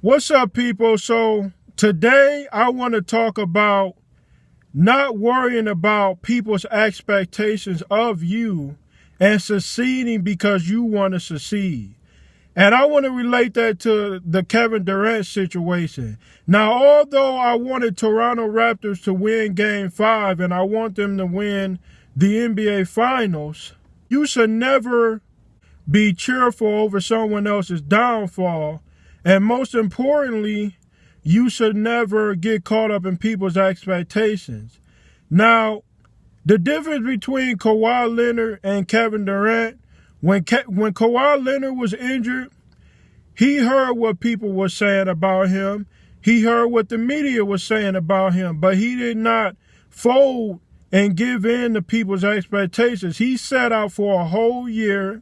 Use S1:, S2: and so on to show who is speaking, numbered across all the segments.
S1: What's up, people? So today I want to talk about not worrying about people's expectations of you and succeeding because you want to succeed. And I want to relate that to the Kevin Durant situation. Now, although I wanted Toronto Raptors to win Game 5 and I want them to win the NBA Finals, you should never be cheerful over someone else's downfall. And most importantly, you should never get caught up in people's expectations. Now, the difference between Kawhi Leonard and Kevin Durant, when Kawhi Leonard was injured, he heard what people were saying about him. He heard what the media was saying about him, but he did not fold and give in to people's expectations. He set out for a whole year,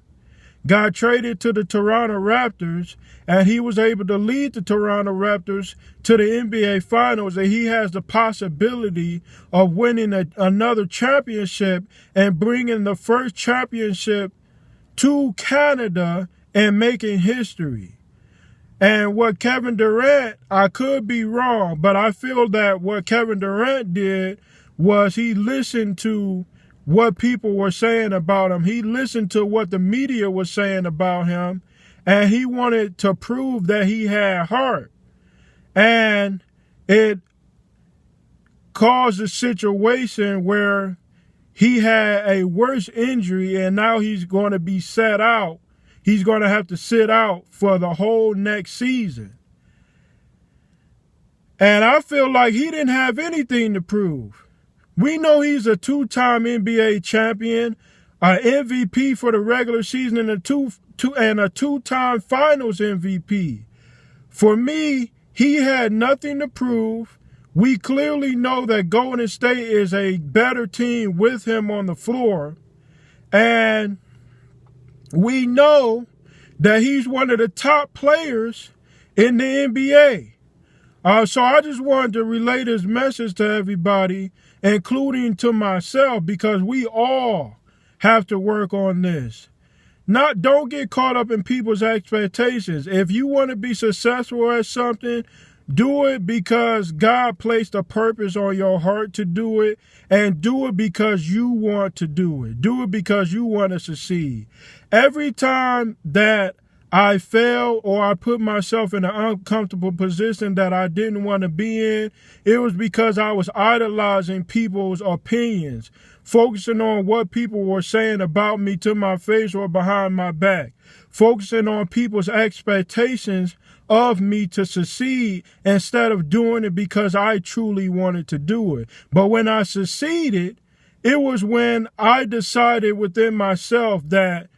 S1: got traded to the Toronto Raptors, and he was able to lead the Toronto Raptors to the NBA Finals, and he has the possibility of winning another championship and bringing the first championship to Canada and making history. And what Kevin Durant, I could be wrong, but I feel that what Kevin Durant did was he listened to what people were saying about him. He listened to what the media was saying about him, and he wanted to prove that he had heart. And it caused a situation where he had a worse injury, and now he's going to be set out. He's going to have to sit out for the whole next season. And I feel like he didn't have anything to prove. We know he's a two-time NBA champion, an MVP for the regular season, and a two-time Finals MVP. For me, he had nothing to prove. We clearly know that Golden State is a better team with him on the floor. And we know that he's one of the top players in the NBA. So I just wanted to relay this message to everybody, including to myself, because we all have to work on this. Don't get caught up in people's expectations. If you want to be successful at something, do it because God placed a purpose on your heart to do it, and do it because you want to do it. Do it because you want to succeed. Every time that I fail or I put myself in an uncomfortable position that I didn't want to be in, it was because I was idolizing people's opinions, focusing on what people were saying about me to my face or behind my back, focusing on people's expectations of me to succeed instead of doing it because I truly wanted to do it. But when I succeeded, it was when I decided within myself that,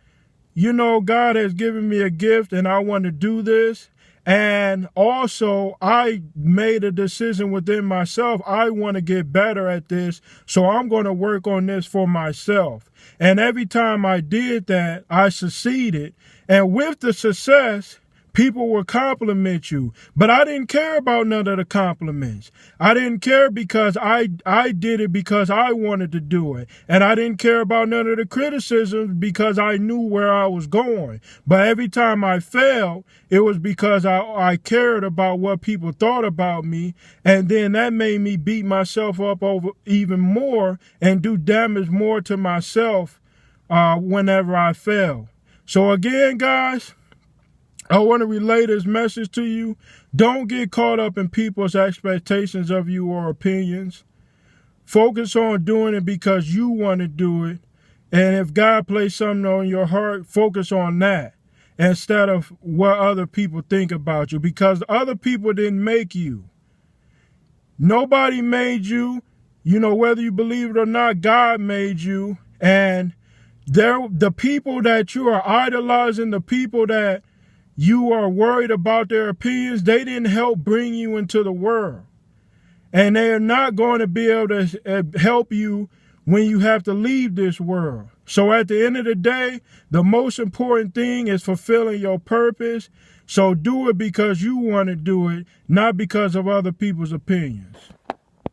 S1: God has given me a gift and I want to do this. And also, I made a decision within myself. I want to get better at this, so I'm going to work on this for myself. And every time I did that, I succeeded. And with the success, people will compliment you. But I didn't care about none of the compliments. I didn't care because I did it because I wanted to do it. And I didn't care about none of the criticisms because I knew where I was going. But every time I failed, it was because I cared about what people thought about me. And then that made me beat myself up over even more and do damage more to myself whenever I fail. So again, guys, I want to relay this message to you. Don't get caught up in people's expectations of you or opinions. Focus on doing it because you want to do it. And if God placed something on your heart, focus on that instead of what other people think about you, because other people didn't make you. Nobody made you. Whether you believe it or not, God made you. And the people that you are idolizing, the people that you are worried about their opinions, they didn't help bring you into the world. And they are not going to be able to help you when you have to leave this world. So at the end of the day, the most important thing is fulfilling your purpose. So do it because you want to do it, not because of other people's opinions.